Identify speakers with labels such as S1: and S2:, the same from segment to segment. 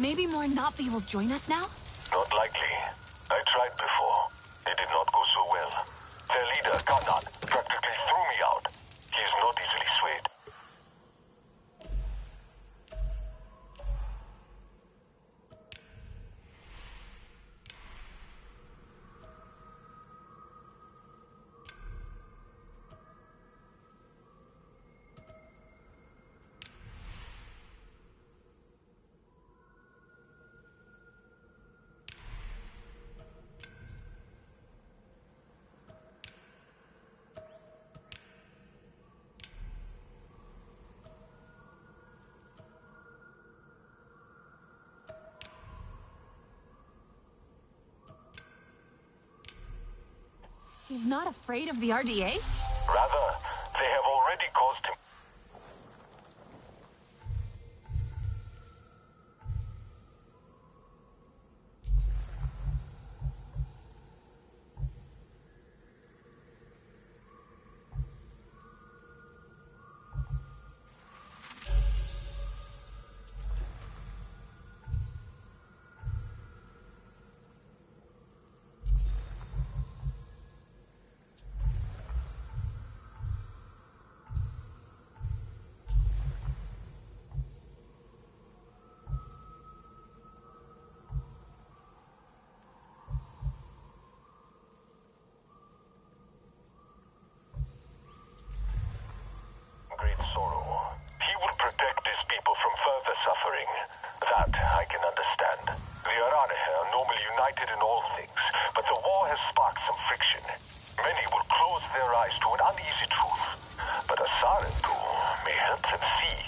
S1: Maybe more Navi will join us now?
S2: Not likely. I tried before. It did not go so well. Their leader, Kanan, practically threw me out. He is not easily swayed.
S1: He's not afraid of the RDA?
S2: Rather, they have already caused him. Great sorrow. He will protect his people from further suffering. That I can understand. The Arane are normally united in all things, but the war has sparked some friction. Many will close their eyes to an uneasy truth, but a Sarentu may help them see.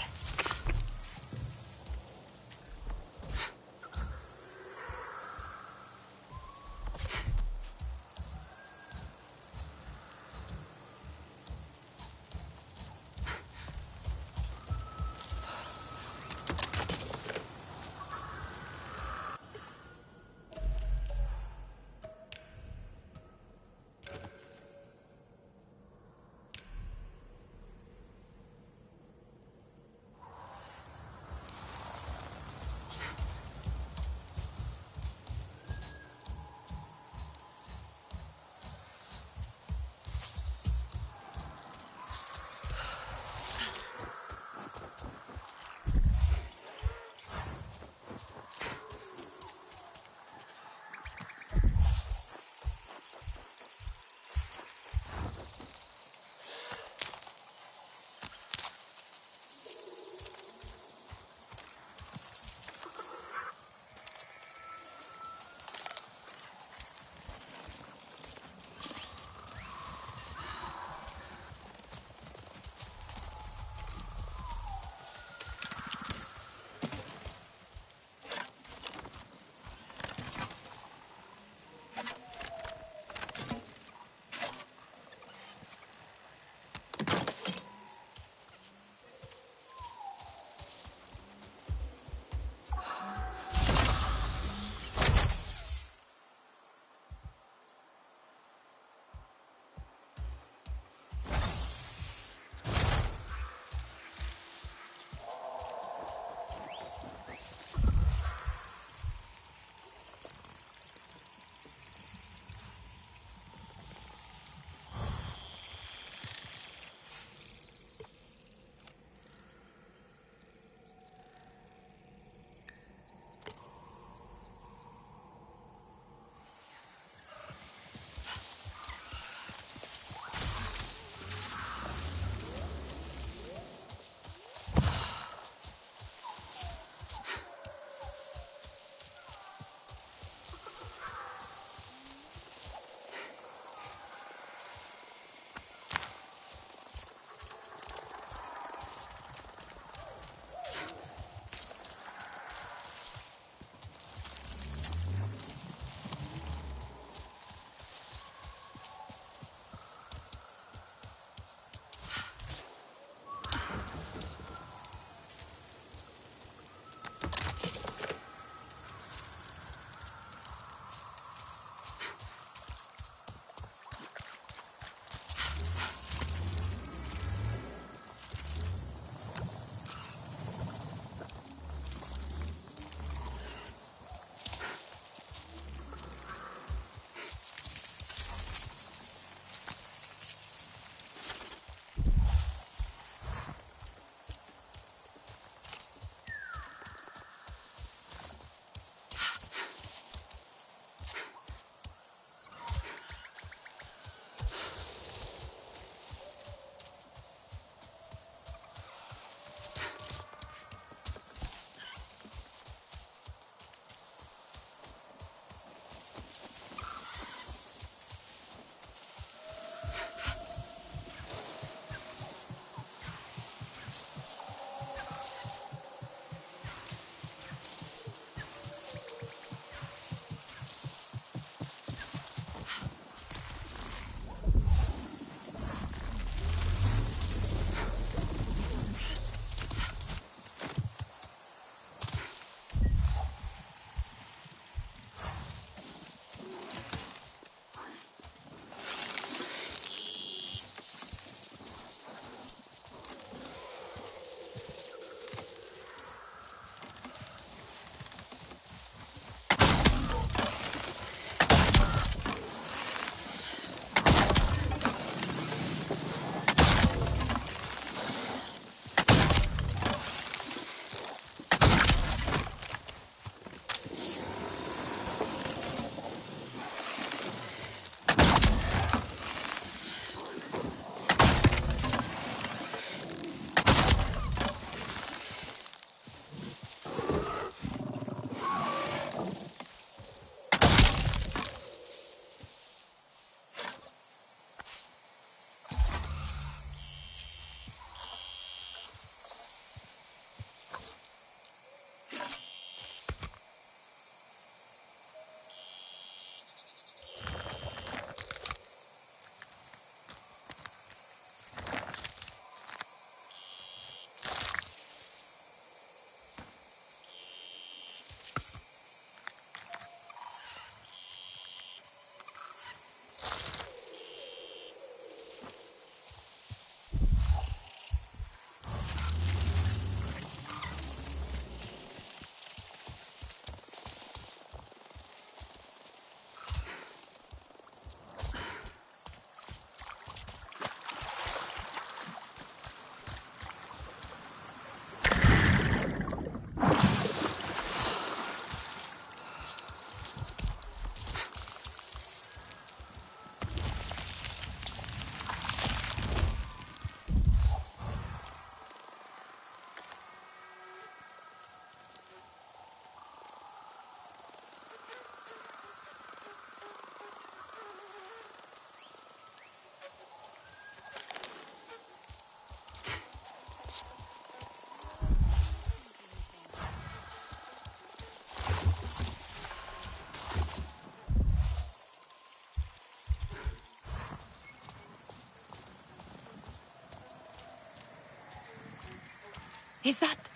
S3: Is that...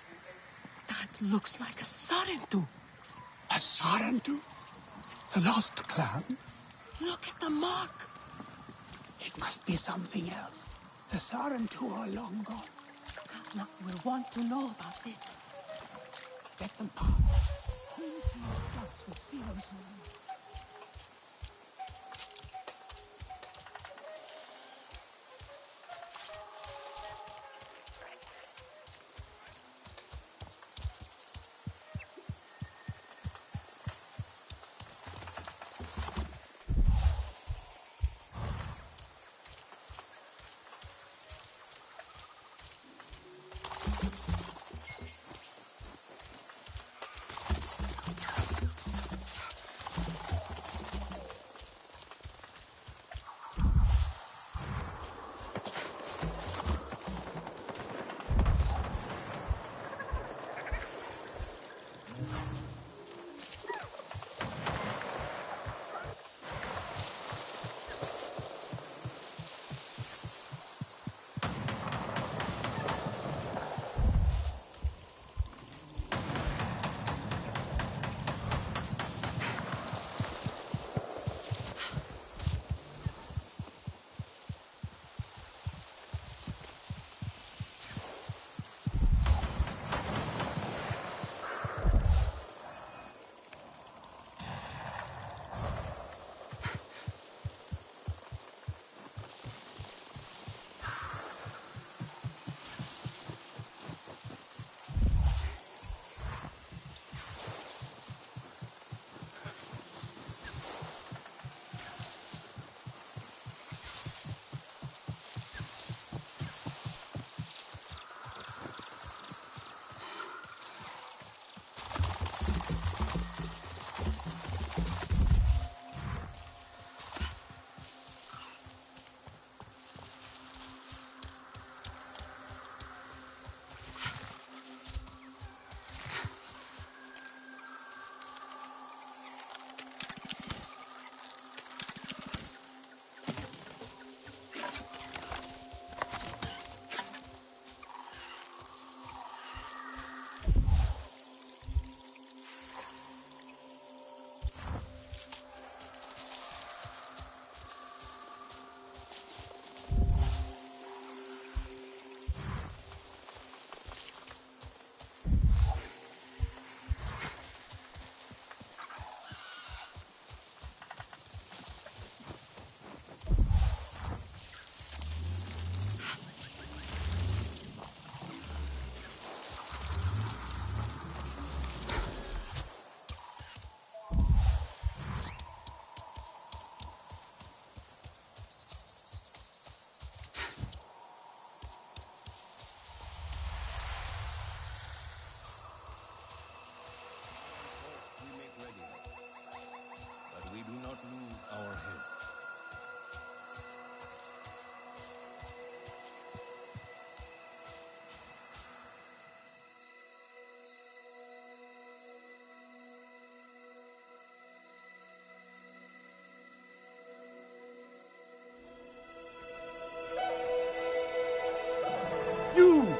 S3: That looks like a Sarentu.
S4: A Sarentu? The lost clan?
S3: Look at the mark.
S4: It must be something else. The Sarentu are long gone.
S3: Katna will want to know about this.
S4: Let them pass. These scouts will see them soon.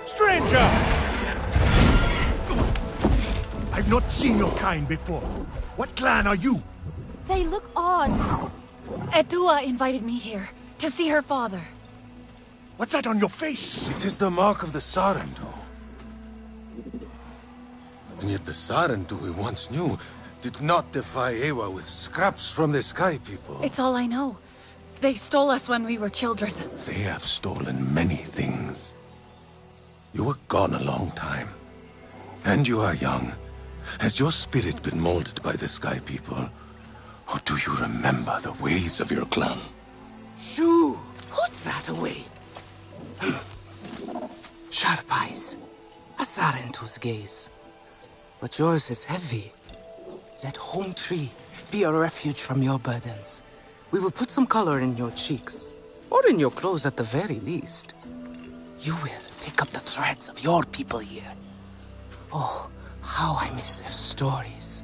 S5: Stranger! I've not seen your kind before. What clan are you?
S1: They look odd. Etua invited me here to see her father.
S5: What's that on your face?
S6: It is the mark of the Sarentu. And yet the Sarentu we once knew did not defy Ewa with scraps from the Sky People.
S1: It's all I know. They stole us when we were children.
S6: They have stolen many things. You were gone a long time. And you are young. Has your spirit been molded by the Sky People? Or do you remember the ways of your clan?
S3: Shoo! Put that away. Sharp eyes. A Sarentu's gaze. But yours is heavy. Let Home Tree be a refuge from your burdens. We will put some color in your cheeks. Or in your clothes at the very least. You will pick up the threads of your people here. Oh, how I miss their stories.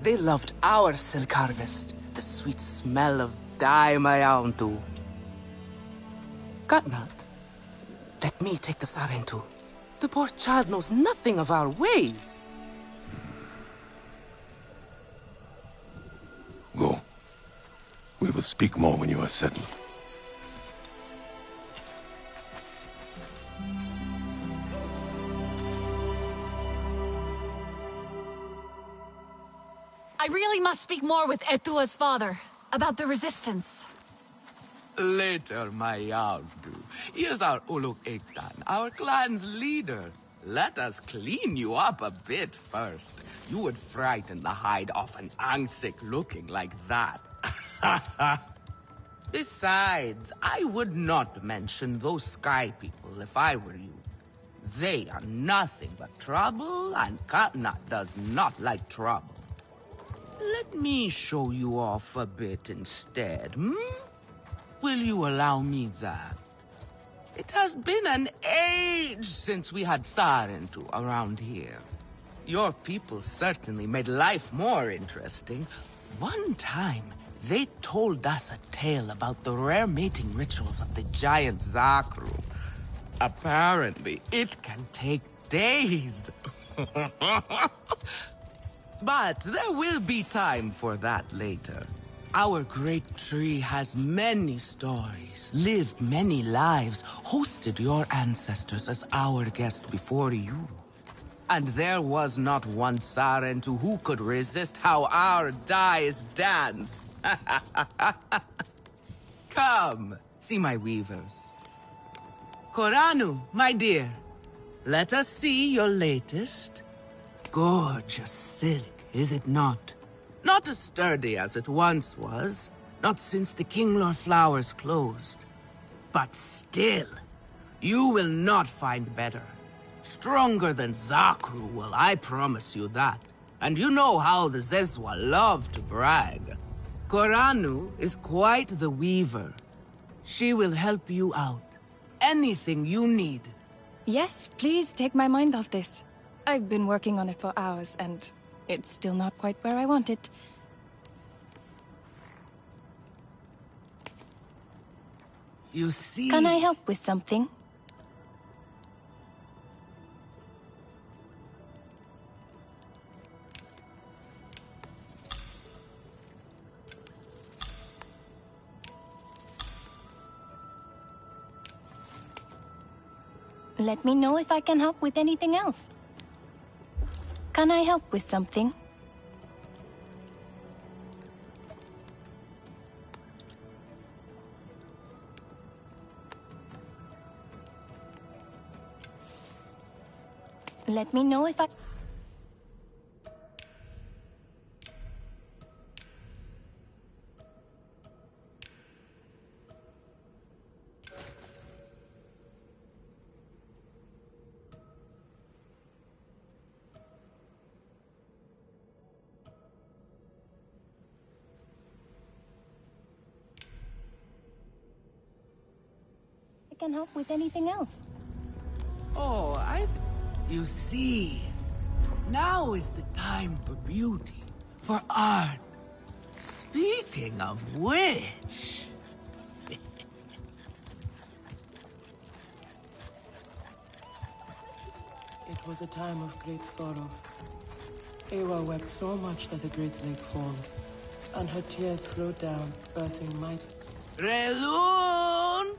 S3: They loved our silk harvest, the sweet smell of dye too. Katnat, let me take the Sarentu. The poor child knows nothing of our ways.
S6: Go. We will speak more when you are settled.
S1: I really must speak more with Etua's father about the resistance.
S7: Later, my Yaudu. Here's our Uluk Ektan, our clan's leader. Let us clean you up a bit first. You would frighten the hide off an Angsik looking like that. Besides, I would not mention those sky people if I were you. They are nothing but trouble, and Katnat does not like trouble. Let me show you off a bit instead, hmm? Will you allow me that? It has been an age since we had Sarentu around here. Your people certainly made life more interesting. One time, they told us a tale about the rare mating rituals of the giant Zakru. Apparently, it can take days. But there will be time for that later. Our great tree has many stories, lived many lives, hosted your ancestors as our guest before you. And there was not one Sarentu who could resist how our dyes dance. Come, see my weavers. Koranu, my dear, let us see your latest. Gorgeous silk, is it not? Not as sturdy as it once was, not since the Kinglor flowers closed. But still, you will not find better. Stronger than Zakru will, I promise you that. And you know how the Zezwa love to brag. Koranu is quite the weaver. She will help you out. Anything you need.
S8: Yes, please take my mind off this. I've been working on it for hours, and it's still not quite where I want it.
S7: You see...
S8: Can I help with something? Let me know if I can help with anything else. Can I help with something? Let me know if I... can help with anything else.
S7: Oh, You see, now is the time for beauty, for art. Speaking of which...
S9: It was a time of great sorrow. Ewa wept so much that the great lake formed, and her tears flowed down, birthing mighty...
S7: Relun!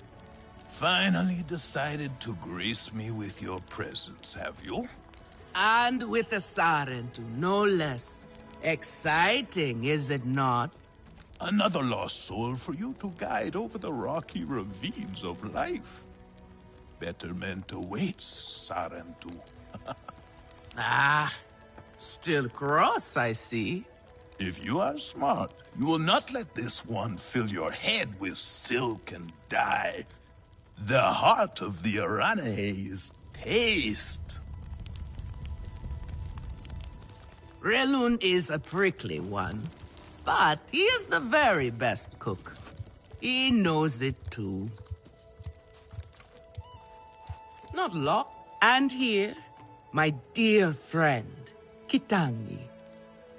S5: Finally decided to grace me with your presence, have you?
S7: And with a Sarentu, no less. Exciting, is it not?
S5: Another lost soul for you to guide over the rocky ravines of life. Betterment awaits, Sarentu.
S7: Ah, still cross, I see.
S5: If you are smart, you will not let this one fill your head with silk and dye. The heart of the Arane is taste.
S7: Relun is a prickly one, but he is the very best cook. He knows it too. Not long. And here, my dear friend, Kitangi.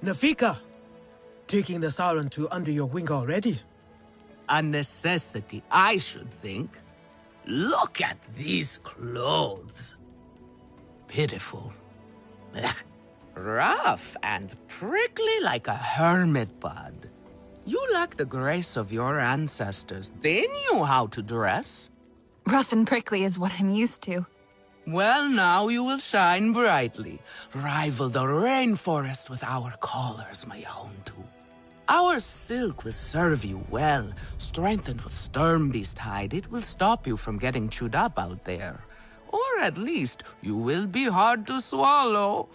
S10: Nafika, taking the Sarentu under your wing already?
S7: A necessity, I should think. Look at these clothes. pitiful. Rough and prickly like a hermit bud. You lack the grace of your ancestors. They knew how to dress.
S8: Rough and prickly is what I'm used to.
S7: Well, now you will shine brightly. Rival the rainforest with our collars, my hound. Our silk will serve you well. Strengthened with Sternbeast hide, it will stop you from getting chewed up out there. Or at least, you will be hard to swallow.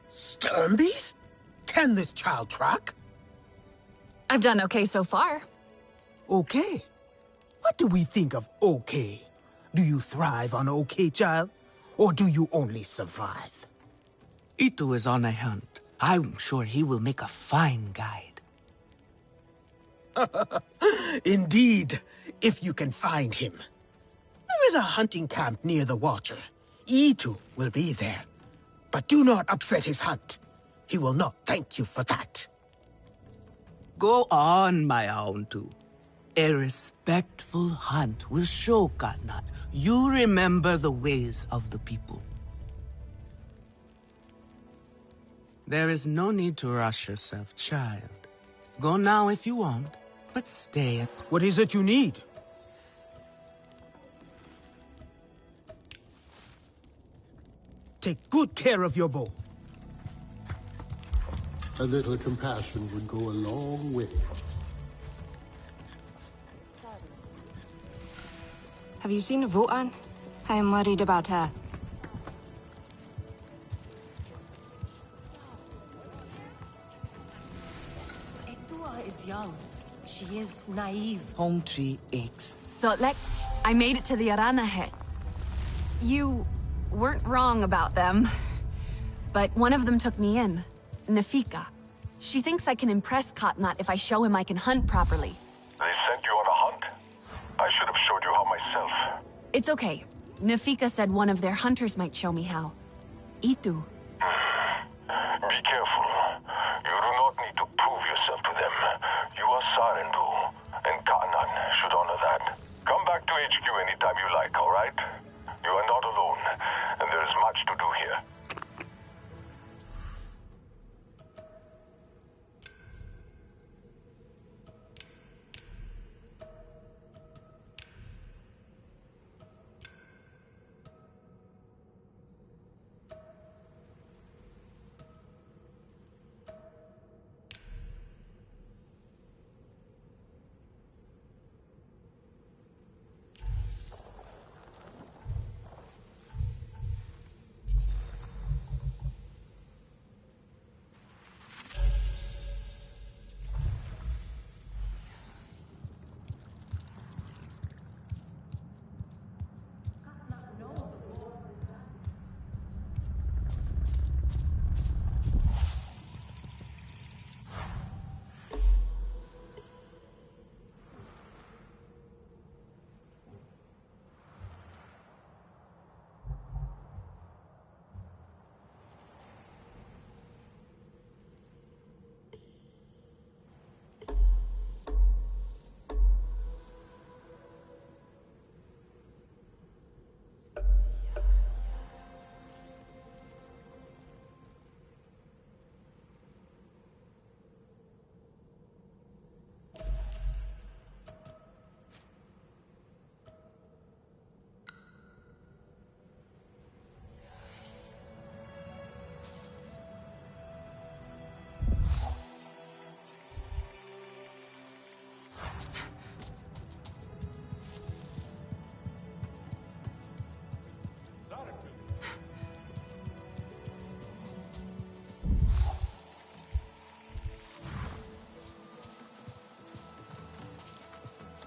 S10: Sternbeast? Can this child track?
S8: I've done okay so far.
S10: Okay. What do we think of okay? Do you thrive on okay, child? Or do you only survive?
S7: Itu is on a hunt. I'm sure he will make a fine guide.
S10: Indeed, if you can find him. There is a hunting camp near the Watcher. Itu will be there. But do not upset his hunt. He will not thank you for that.
S7: Go on, my Auntu. A respectful hunt will show Katnat you remember the ways of the people. There is no need to rush yourself, child. Go now if you want, but stay.
S10: What is it you need? Take good care of your bow.
S11: A little compassion would go a long way.
S12: Have you seen Votan? I am worried about her.
S4: Etua is young. She is naive.
S3: Home tree aches.
S8: So, I made it to the Aranahe. You weren't wrong about them. But one of them took me in. Nafika. She thinks I can impress Katnat if I show him I can hunt properly.
S2: They sent you on a hunt? I should have showed you how myself.
S8: It's okay. Nafika said one of their hunters might show me how. Itu.
S2: Be careful. You do not need to prove yourself to them. You are Sarendu, and Katnat should honor that. Come back to HQ anytime you like, alright? You are not alone, and there is much to do here.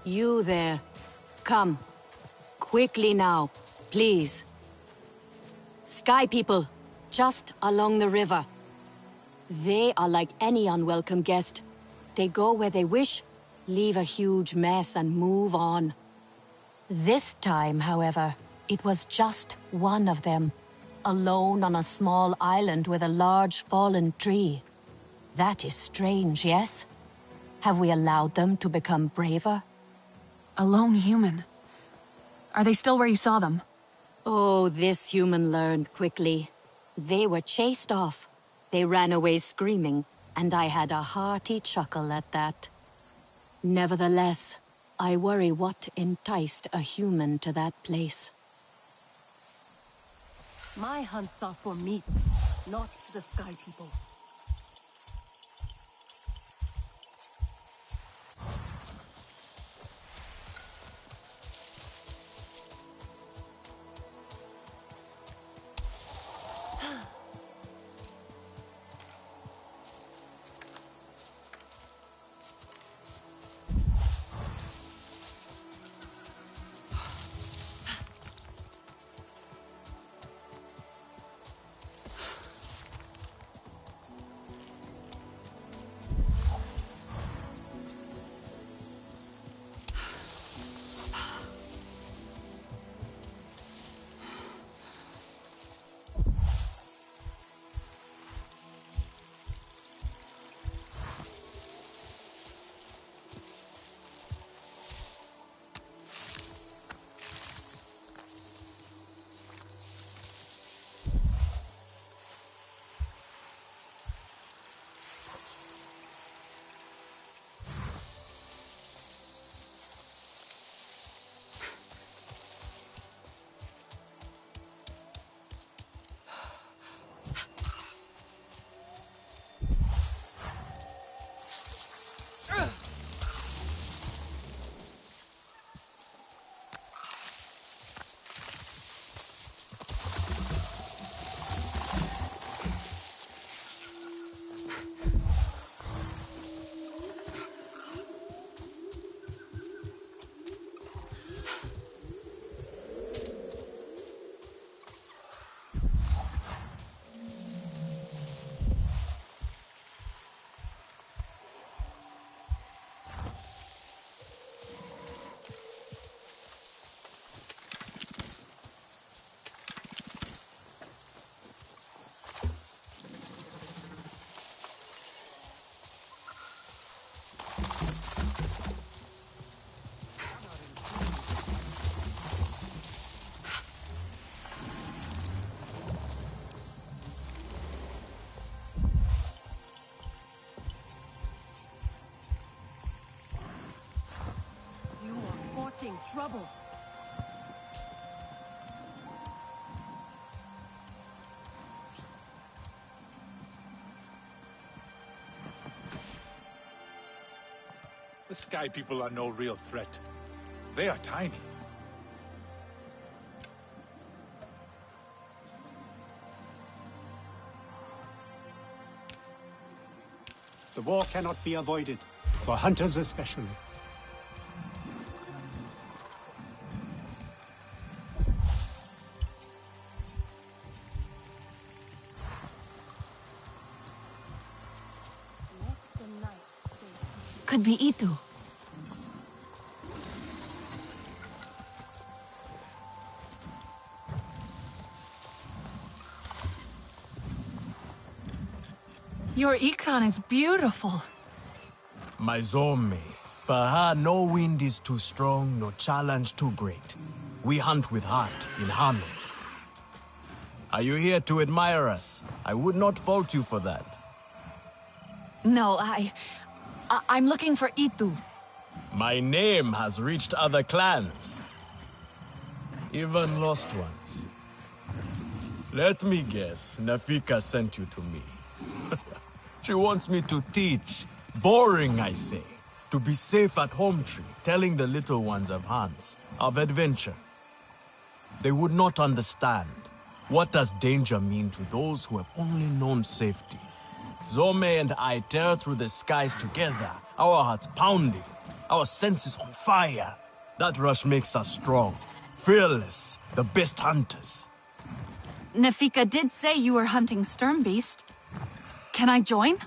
S12: You there. Come. Quickly now, please. Sky people, just along the river. They are like any unwelcome guest. They go where they wish, leave a huge mess and move on. This time, however, it was just one of them, alone on a small island with a large fallen tree. That is strange, yes? Have we allowed them to become braver?
S8: A lone human. Are they still where you saw them?
S12: Oh, this human learned quickly. They were chased off. They ran away screaming, and I had a hearty chuckle at that. Nevertheless, I worry what enticed a human to that place.
S9: My hunts are for meat, not the Sky People. Trouble.
S13: The Sky People are no real threat. They are tiny.
S14: The war cannot be avoided, for hunters especially.
S1: Could be Itu. Your Ikran is beautiful.
S15: My Zome. For her, no wind is too strong, no challenge too great. We hunt with heart, in harmony. Are you here to admire us? I would not fault you for that.
S1: No, I'm looking for Itu.
S15: My name has reached other clans. Even lost ones. Let me guess, Nafika sent you to me. She wants me to teach. Boring, I say. To be safe at Home Tree, telling the little ones of Hans, of adventure. They would not understand. What does danger mean to those who have only known safety? Zome and I tear through the skies together, our hearts pounding, our senses on fire. That rush makes us strong, fearless, the best hunters.
S1: Nafika did say you were hunting Sternbeast. Can I join?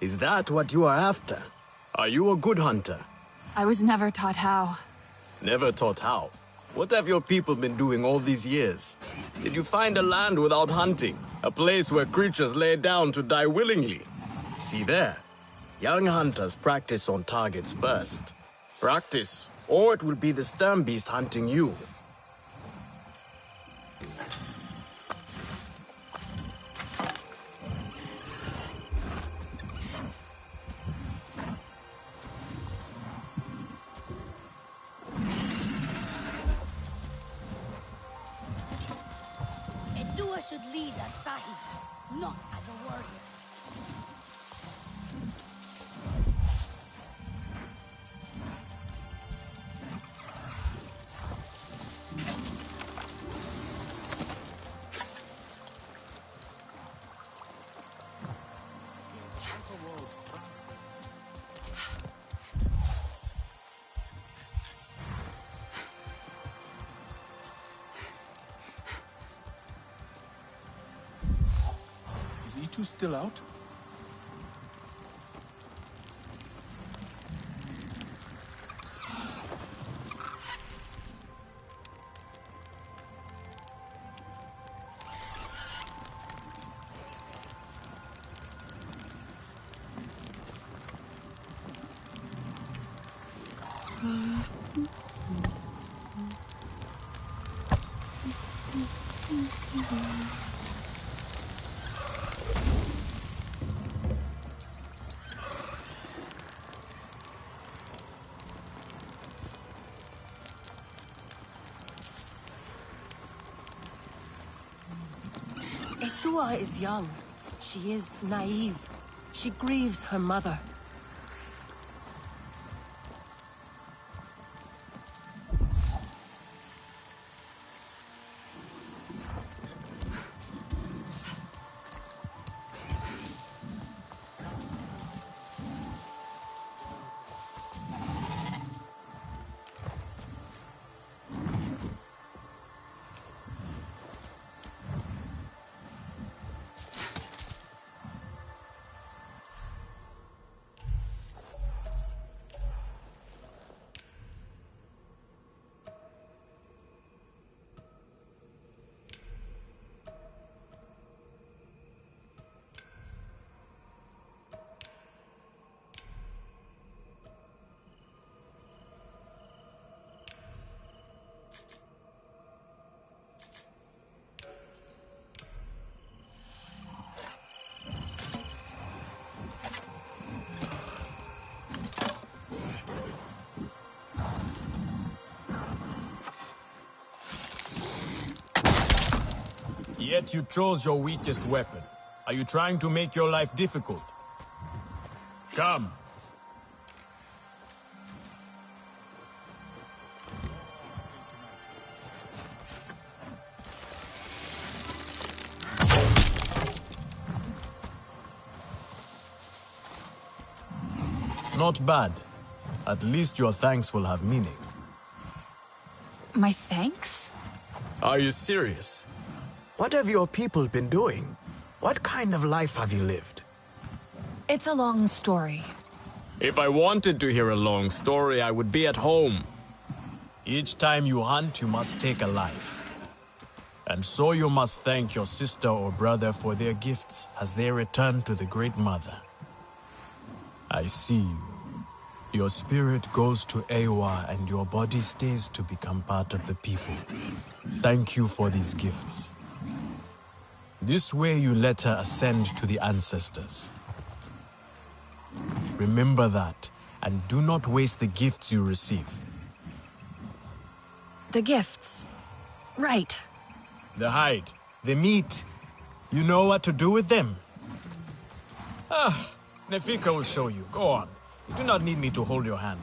S15: Is that what you are after? Are you a good hunter?
S1: I was never taught how.
S15: Never taught how? What have your people been doing all these years? Did you find a land without hunting? A place where creatures lay down to die willingly? See there. Young hunters practice on targets first. Practice, or it will be the Sternbeast hunting you.
S4: should lead as Sahib, not as a warrior.
S13: Is E2 still out?
S16: Etua is young. She is naive. She grieves her mother.
S15: Yet you chose your weakest weapon. Are you trying to make your life difficult? Come. Not bad. At least your thanks will have meaning.
S1: My thanks?
S15: Are you serious?
S10: What have your people been doing? What kind of life have you lived?
S1: It's a long story.
S15: If I wanted to hear a long story, I would be at home. Each time you hunt, you must take a life. And so you must thank your sister or brother for their gifts as they return to the Great Mother. I see you. Your spirit goes to Ewa and your body stays to become part of the people. Thank you for these gifts. This way you let her ascend to the ancestors. Remember that, and do not waste the gifts you receive.
S1: The gifts. Right.
S15: The hide, the meat. You know what to do with them? Nefika will show you. Go on. You do not need me to hold your hand.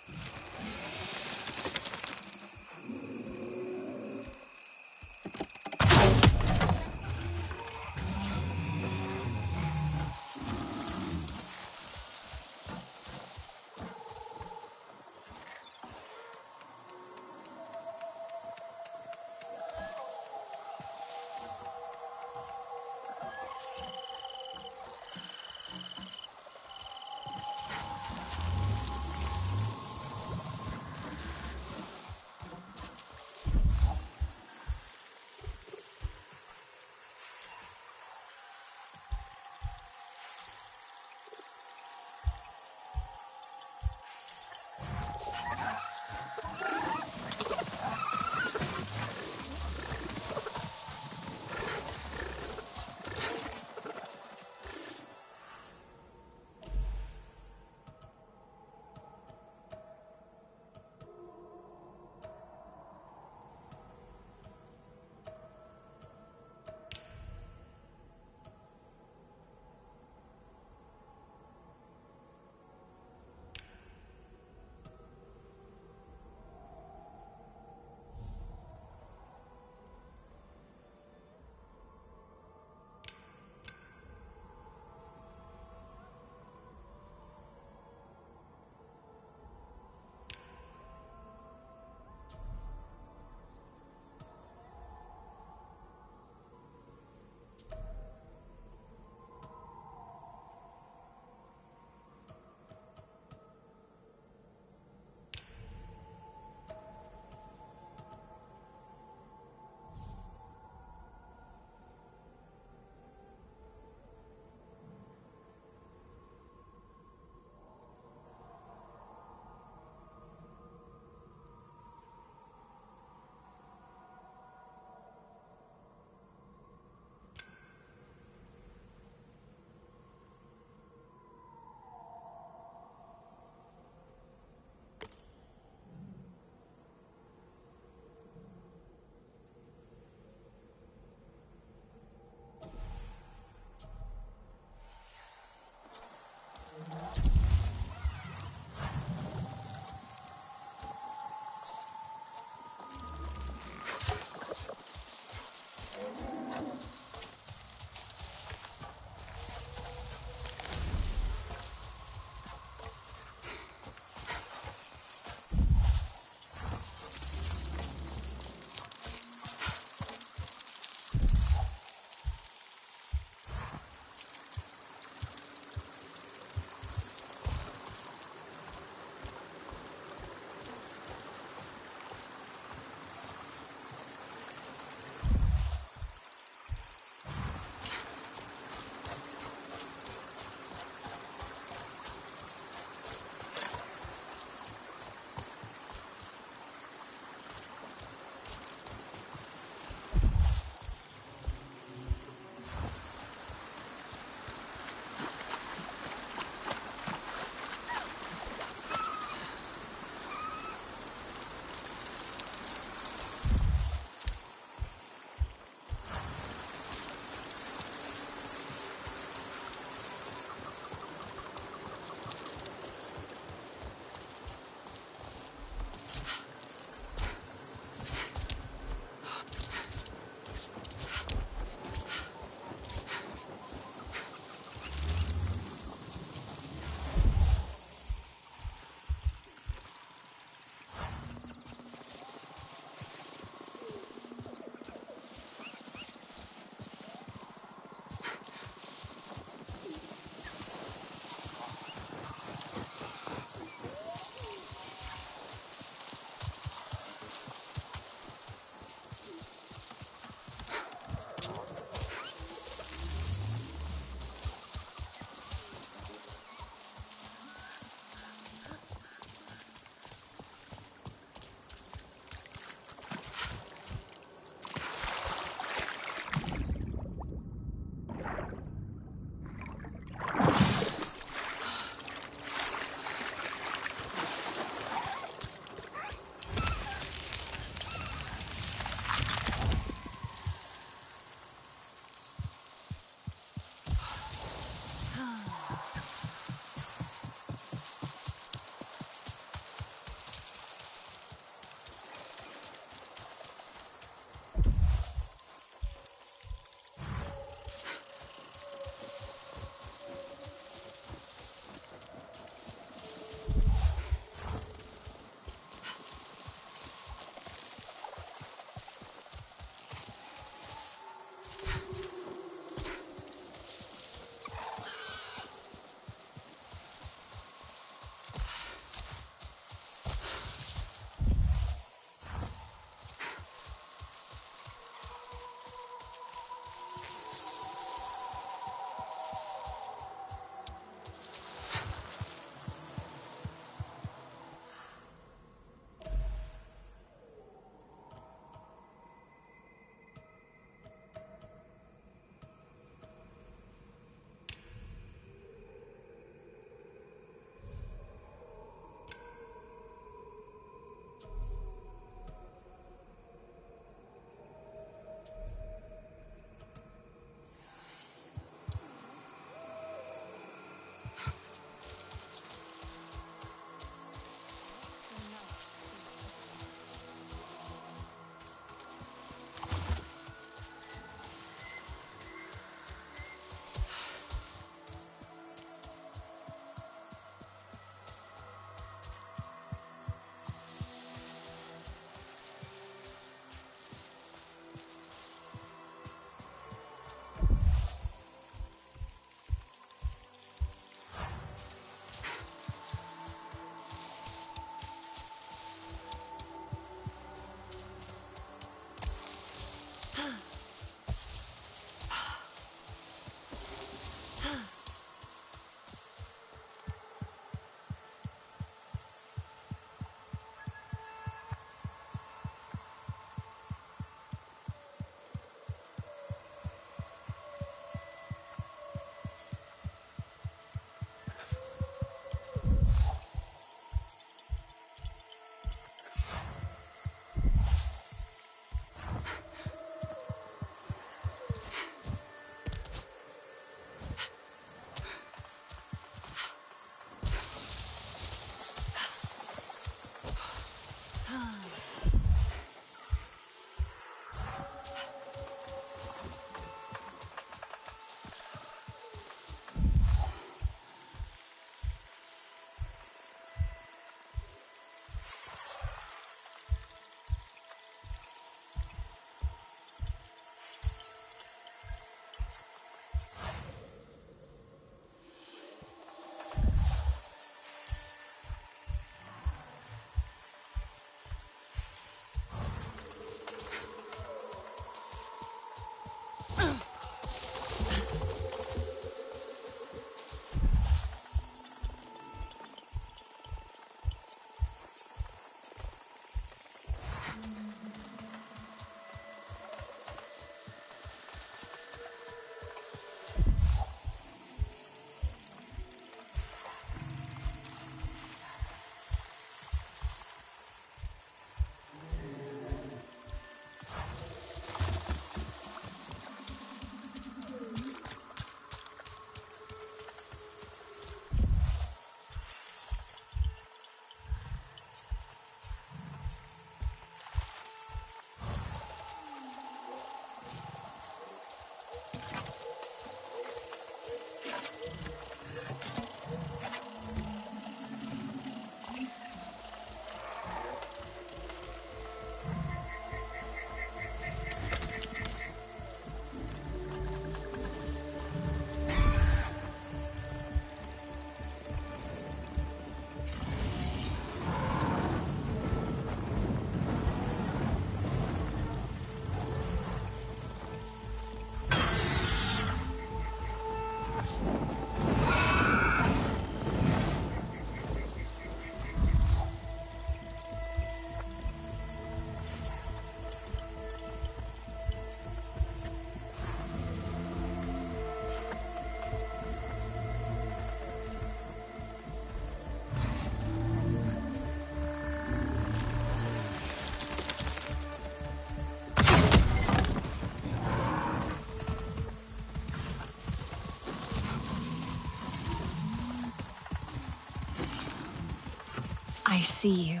S1: I see you.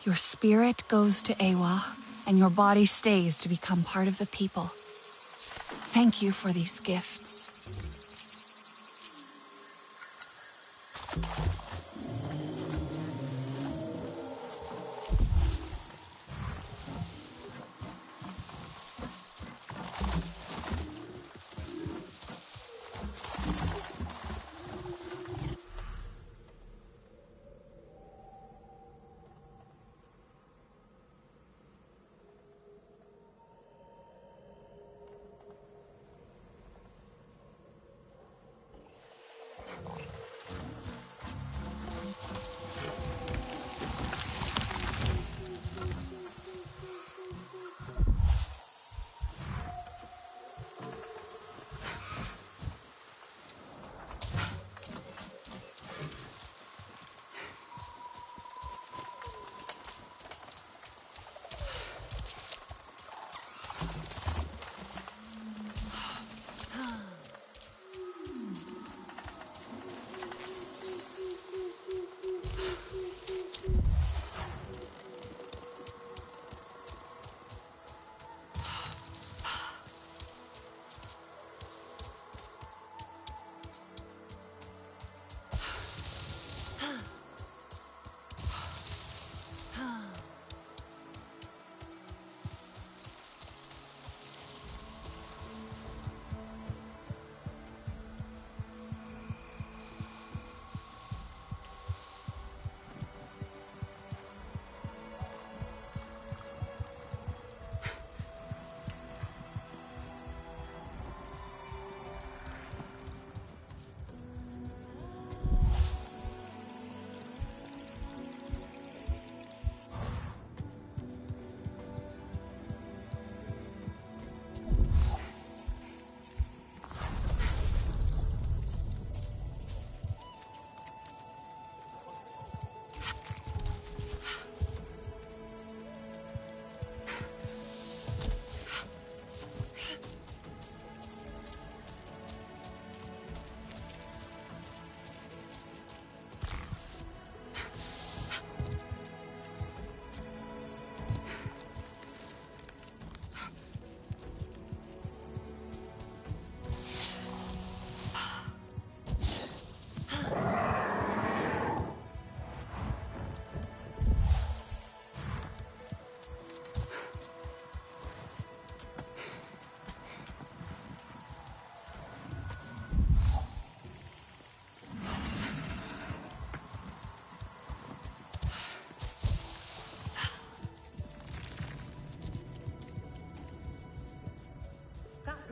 S1: Your spirit goes to Ewa, and your body stays to become part of the people. Thank you for these gifts.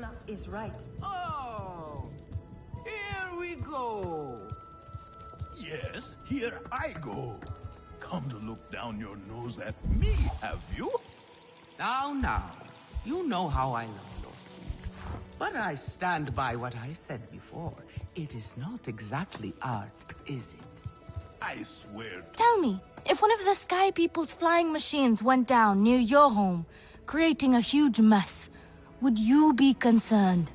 S16: Katna is right.
S7: Oh, here we go.
S5: Yes, here I go. Come to look down your nose at me, have you?
S7: Now, you know how I love your food. But I stand by what I said before. It is not exactly art, is it?
S5: I swear to...
S17: Tell me, if one of the Sky People's flying machines went down near your home, creating a huge mess, would you be concerned?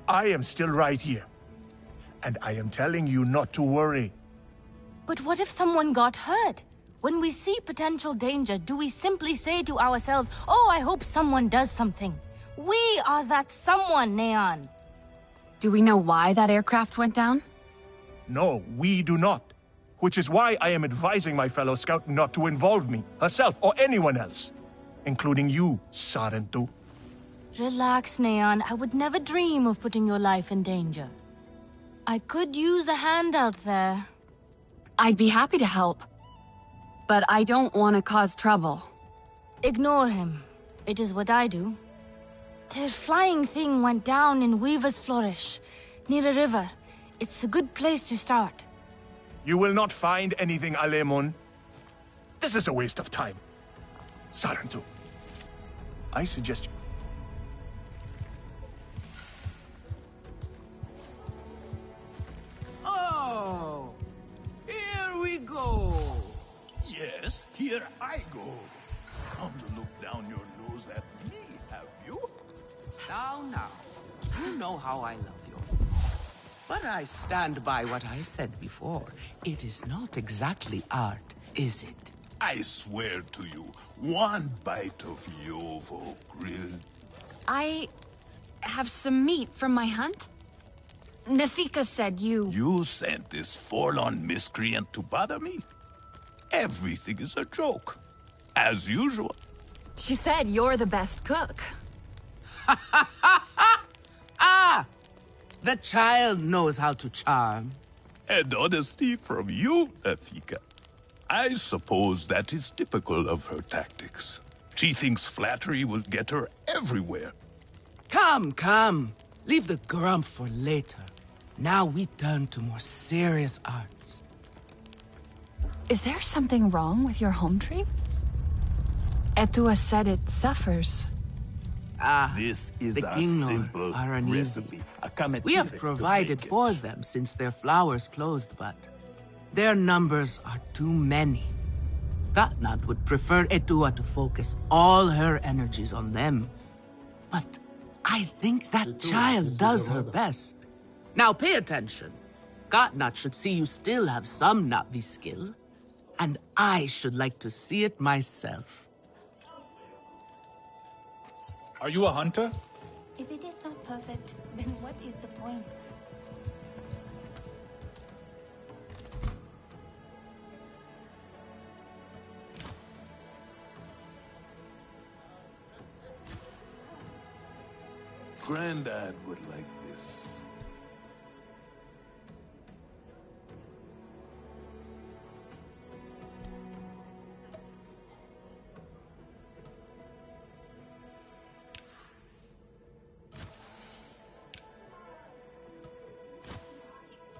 S18: I am still right here. And I am telling you not to worry.
S17: But what if someone got hurt? When we see potential danger, do we simply say to ourselves, oh, I hope someone does something? We are that someone, Neon.
S8: Do we know why that aircraft went down?
S18: No, we do not. Which is why I am advising my fellow scout not to involve me, herself, or anyone else. Including you, Sarentu.
S17: Relax, Neon. I would never dream of putting your life in danger. I could use a hand out there.
S8: I'd be happy to help. But I don't want to cause trouble.
S17: Ignore him. It is what I do. Their flying thing went down in Weaver's Flourish, near a river. It's a good place to start.
S18: You will not find anything, Alemun. This is a waste of time. Sarentu, I suggest you...
S7: Oh, here we go.
S5: Yes, here I go. Come to look down your nose at me, have you?
S7: Now, you know how I love your food. But I stand by what I said before. It is not exactly art, is it?
S5: I swear to you, one bite of Yovo grilled.
S8: I have some meat from my hunt. Nafika said you...
S5: You sent this forlorn miscreant to bother me? Everything is a joke. As usual.
S8: She said you're the best cook.
S7: Ah! The child knows how to charm.
S5: And honesty from you, Nafika. I suppose that is typical of her tactics. She thinks flattery will get her everywhere.
S7: Come. Leave the grump for later. Now we turn to more serious arts.
S1: Is there something wrong with your home tree? Etua said it suffers.
S5: This is
S7: the
S5: a
S7: Gingnor
S5: simple
S7: are uneasy.
S5: recipe. A Commetary
S7: We have
S5: to
S7: provided
S5: make it.
S7: for them since their flowers closed, but their numbers are too many. Katnat would prefer Etua to focus all her energies on them. But I think that child does her best. Now pay attention. Katnat should see you still have some Navi skill, and I should like to see it myself.
S13: Are you a hunter?
S19: If it is not perfect, then what is the point?
S5: Granddad would like this.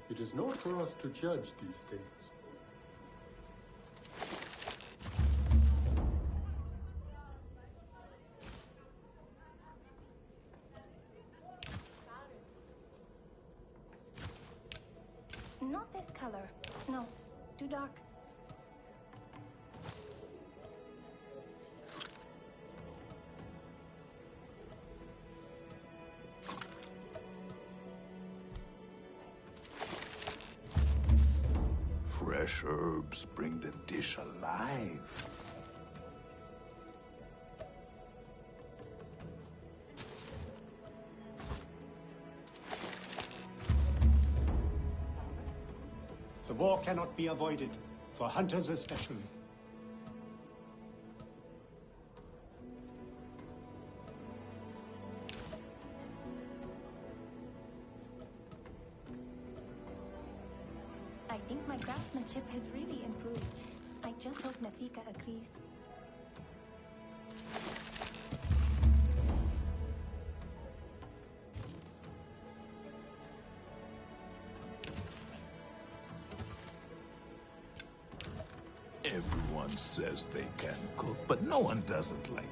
S11: It is not for us to judge these things.
S19: Not this color. No, too dark.
S5: Fresh herbs bring the dish alive.
S14: The war cannot be avoided, for hunters especially.
S19: I think my craftsmanship has really improved. I just hope Nafika agrees.
S5: Everyone says they can cook, but no one does it like me.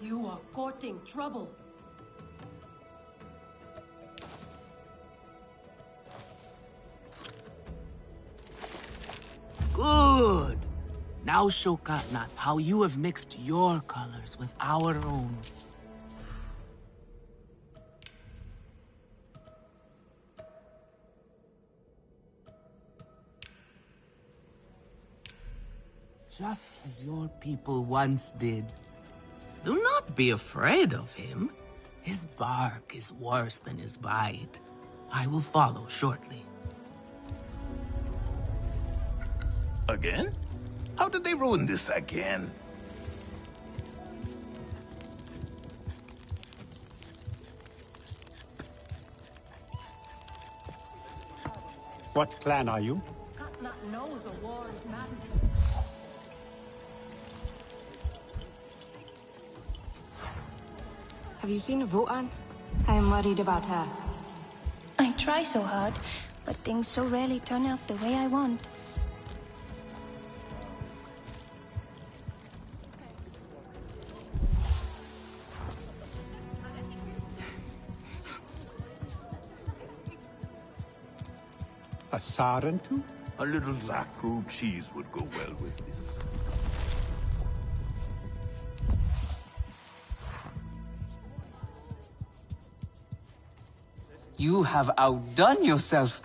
S16: You are courting trouble.
S7: Good. Now show Katnat how you have mixed your colors with our own. Just as your people once did. Do not be afraid of him. His bark is worse than his bite. I will follow shortly.
S5: Again? How did they ruin this again?
S14: What clan are you?
S16: Katnat knows a war is madness.
S20: Have you seen Votan? I am worried about her.
S19: I try so hard, but things so rarely turn out the way I want.
S14: A Sarentu?
S5: A little Zakru cheese would go well with this.
S21: You have outdone yourself.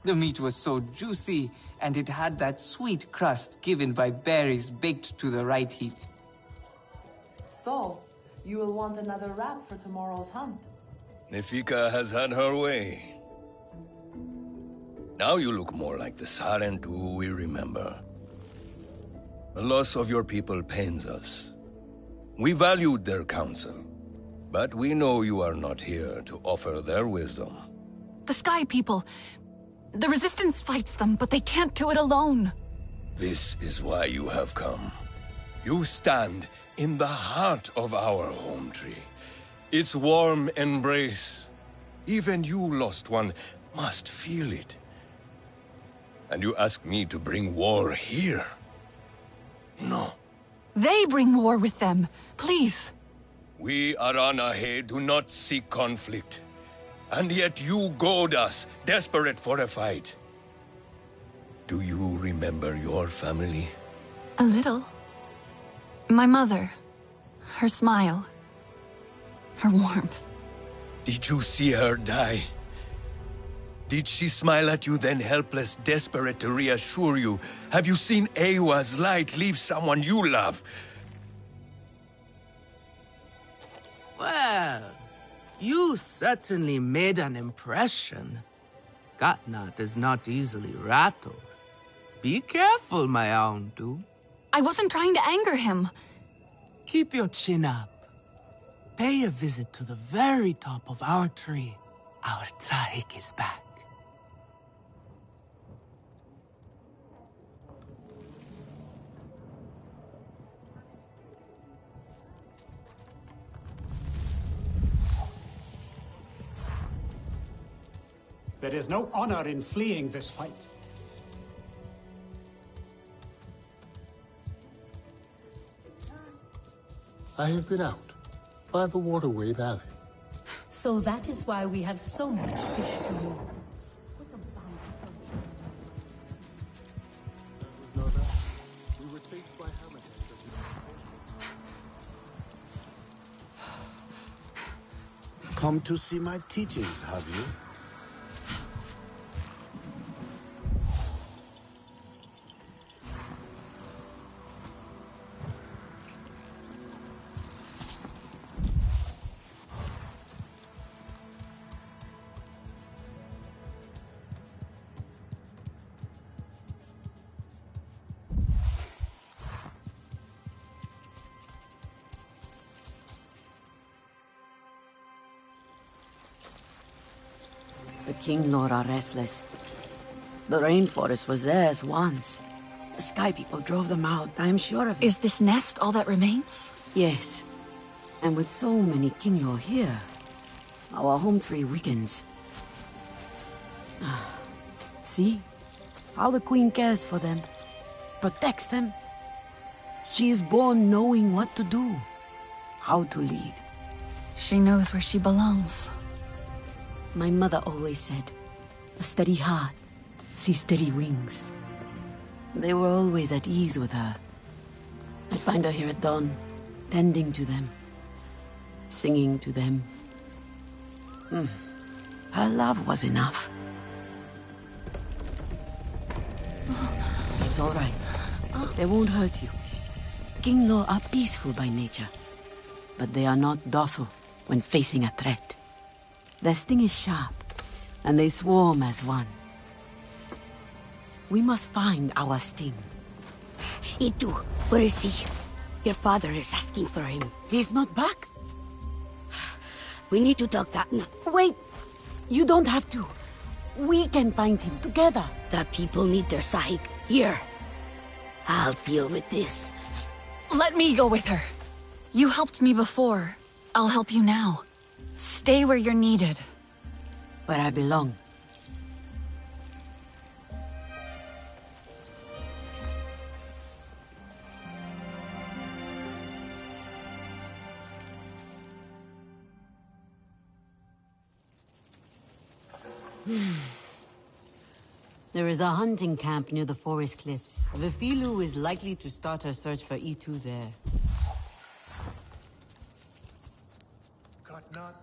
S21: The meat was so juicy, and it had that sweet crust given by berries baked to the right heat.
S22: So, you will want another wrap for tomorrow's hunt.
S6: Nefika has had her way. Now you look more like the Sarentu we remember. The loss of your people pains us. We valued their counsel, but we know you are not here to offer their wisdom.
S1: The Sky People. The Resistance fights them, but they can't do it alone.
S6: This is why you have come. You stand in the heart of our home tree. Its warm embrace. Even you, lost one, must feel it. And you ask me to bring war here? No.
S1: They bring war with them. Please.
S6: We Aranahe do not seek conflict. And yet you goad us, desperate for a fight. Do you remember your family?
S1: A little. My mother. Her smile. Her warmth.
S6: Did you see her die? Did she smile at you then, helpless, desperate to reassure you? Have you seen Ewa's light leave someone you love?
S7: Well, you certainly made an impression. Katnat is not easily rattled. Be careful, my Auntu.
S1: I wasn't trying to anger him.
S7: Keep your chin up. Pay a visit to the very top of our tree. Our Tsahik is back.
S14: There is no honor in fleeing this fight.
S11: I have been out by the Waterway Valley.
S16: So that is why we have so much fish to eat.
S11: We were taken by
S23: Come to see my teachings, have you?
S2: King Lord are restless. The rainforest was theirs once. The Sky People drove them out, I'm sure of it.
S1: Is this nest all that remains?
S2: Yes. And with so many King Lord here, our home tree weakens. See? How the Queen cares for them. Protects them. She is born knowing what to do. How to lead.
S1: She knows where she belongs.
S2: My mother always said, a steady heart sees steady wings. They were always at ease with her. I'd find her here at dawn, tending to them, singing to them. Her love was enough. It's all right. They won't hurt you. King Law are peaceful by nature, but they are not docile when facing a threat. Their sting is sharp, and they swarm as one. We must find our sting.
S3: Itu, where is he? Your father is asking for him.
S2: He's not back?
S3: We need to talk that now.
S2: Wait! You don't have to. We can find him together.
S3: The people need their sahib. Here. I'll deal with this.
S1: Let me go with her. You helped me before. I'll help you now. Stay where you're needed.
S2: Where I belong. There is a hunting camp near the forest cliffs. Vifilu is likely to start her search for E2 there.
S18: Got not.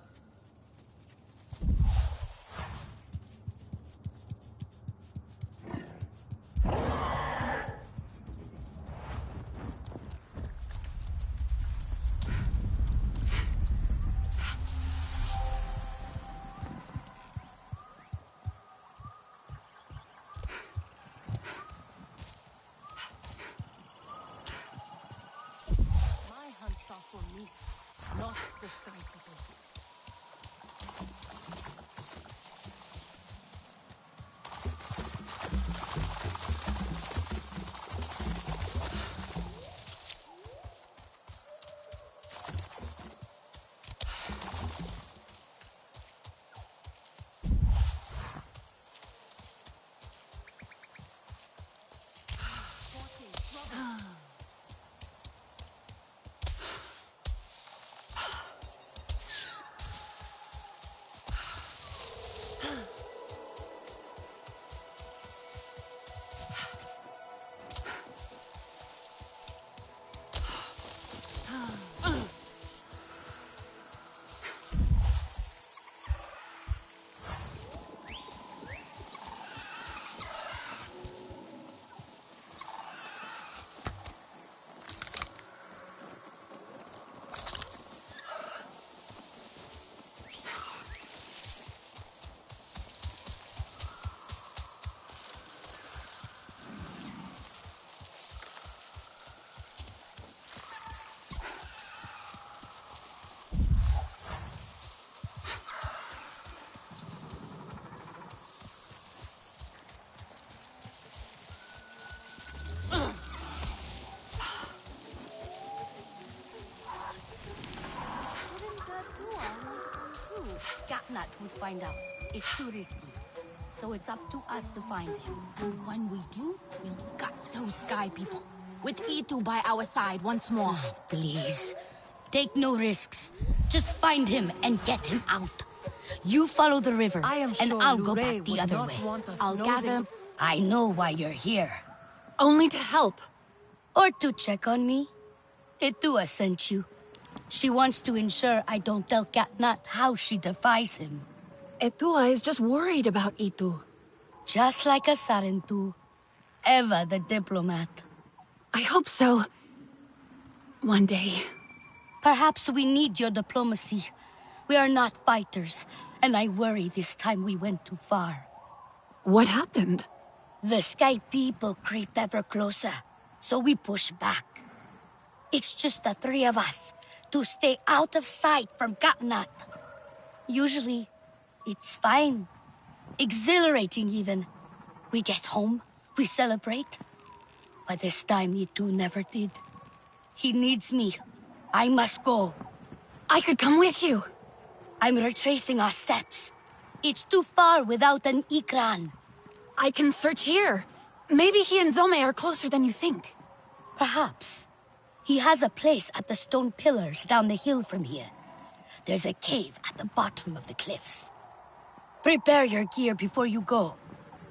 S3: Gatnat would find out. It's too risky. So it's up to us to find him.
S17: And when we do, we'll gut those sky people. With E2 by our side once more.
S3: Please. Take no risks. Just find him and get him out. You follow the river, and I'll go back the other way.
S17: I'll gather...
S3: I know why you're here.
S1: Only to help.
S3: Or to check on me. Itua sent you. She wants to ensure I don't tell Gatnat how she defies him.
S1: Etua is just worried about Itu.
S3: Just like a Sarentu. Eva the diplomat.
S1: I hope so. One day.
S3: Perhaps we need your diplomacy. We are not fighters, and I worry this time we went too far.
S1: What happened?
S3: The Sky people creep ever closer, so we push back. It's just the three of us, to stay out of sight from Gatnat. Usually, it's fine. Exhilarating, even. We get home, we celebrate. But this time, you two never did. He needs me. I must go.
S8: I could come with you.
S3: I'm retracing our steps. It's too far without an Ikran.
S8: I can search here. Maybe he and Zome are closer than you think.
S3: Perhaps. He has a place at the stone pillars down the hill from here. There's a cave at the bottom of the cliffs. Prepare your gear before you go.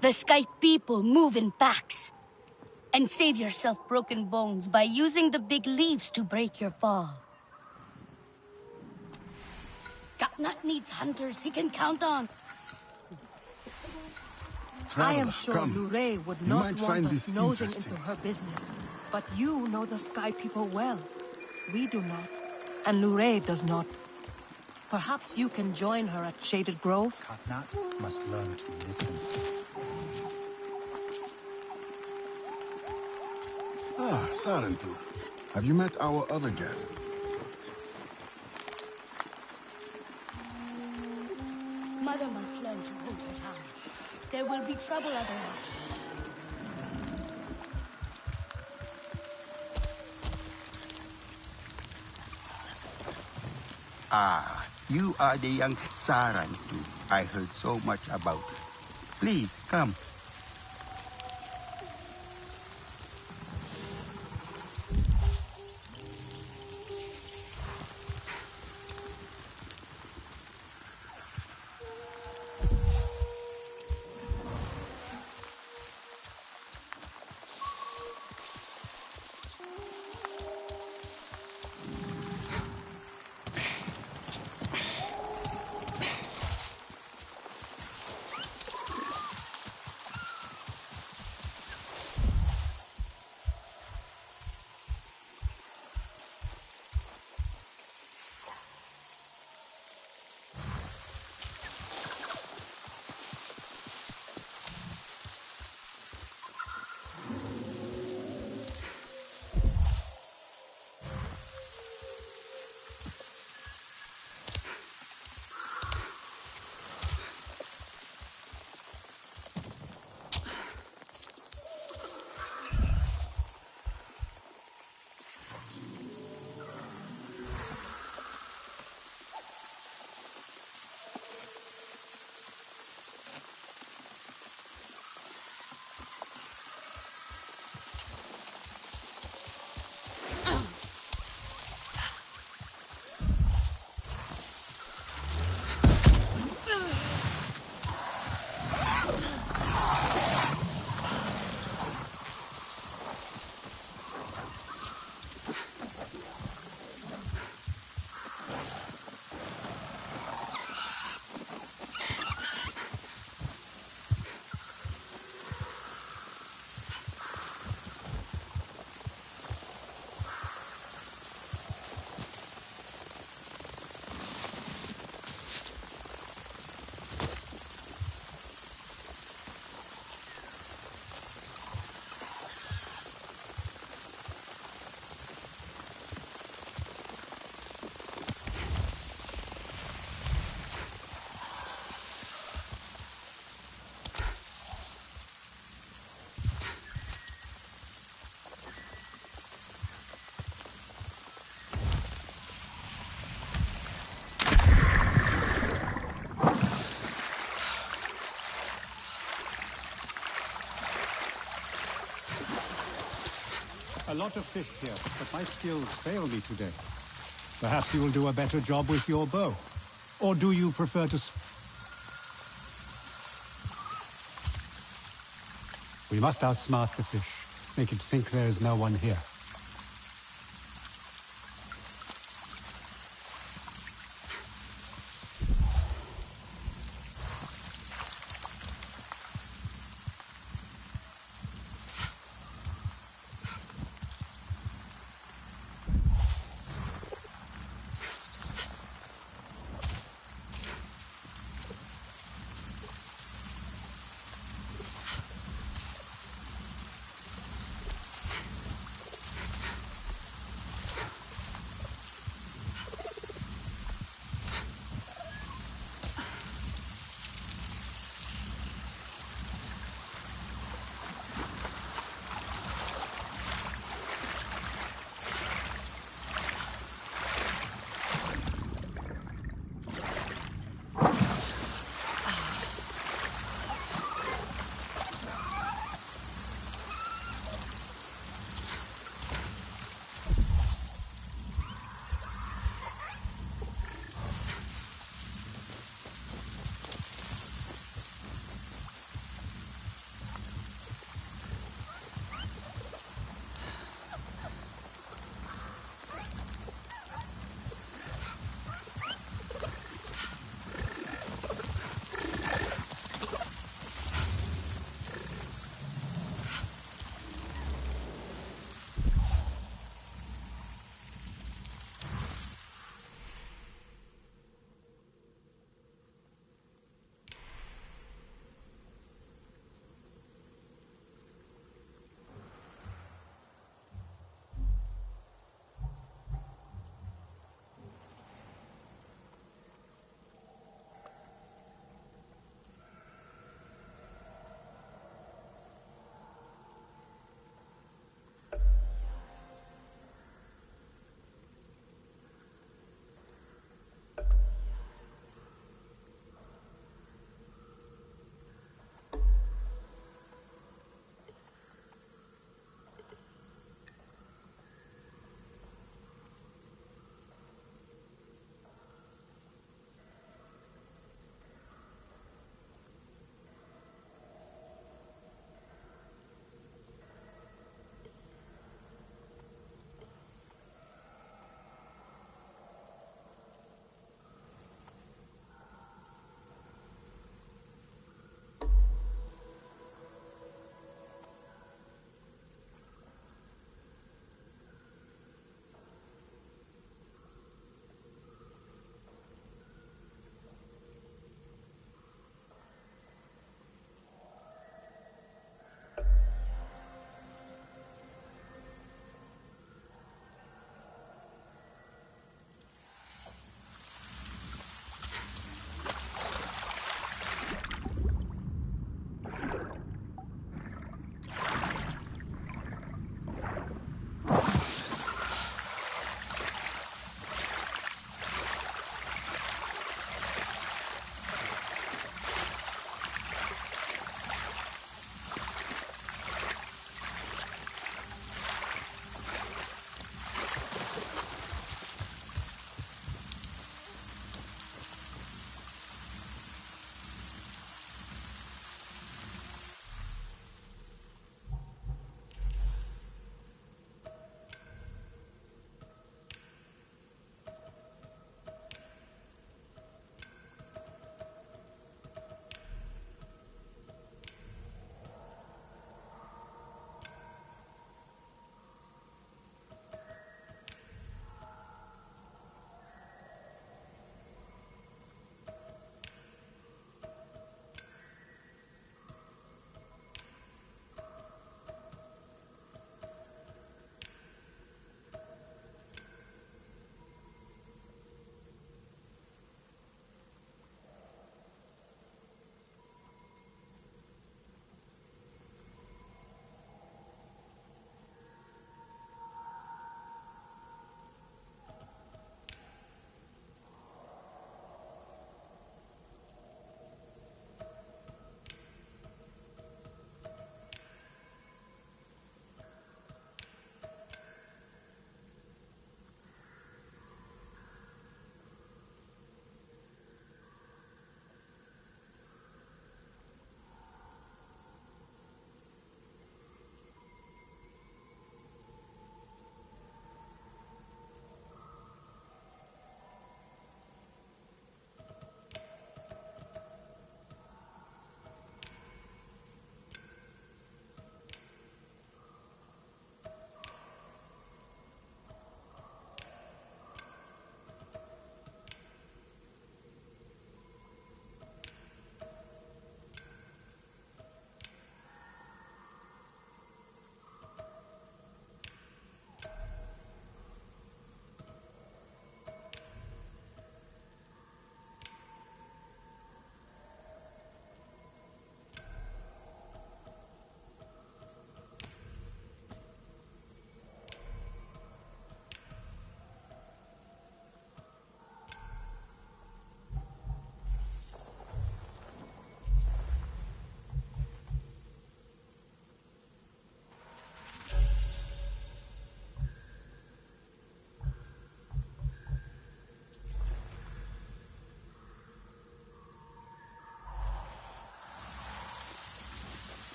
S3: The Sky people move in packs. And save yourself broken bones by using the big leaves to break your fall. Katnat needs hunters he can count on.
S22: I am sure Lure would
S23: You
S22: not
S23: might
S22: want
S23: find
S22: us
S23: this
S22: nosing
S23: interesting.
S22: into her business. But you know the Sky people well. We do not. And Lure does not. Perhaps you can join her at Shaded Grove?
S4: Katnat must learn to listen.
S23: Ah, Sarentu. Have you met our other guest?
S3: Mother must learn to hold her tongue. There will be trouble otherwise.
S9: Ah, you are the young Sarantu I heard so much about. Please, come.
S14: A lot of fish here, but my skills fail me today. Perhaps you will do a better job with your bow. Or do you prefer to... We must outsmart the fish. Make it think there is no one here.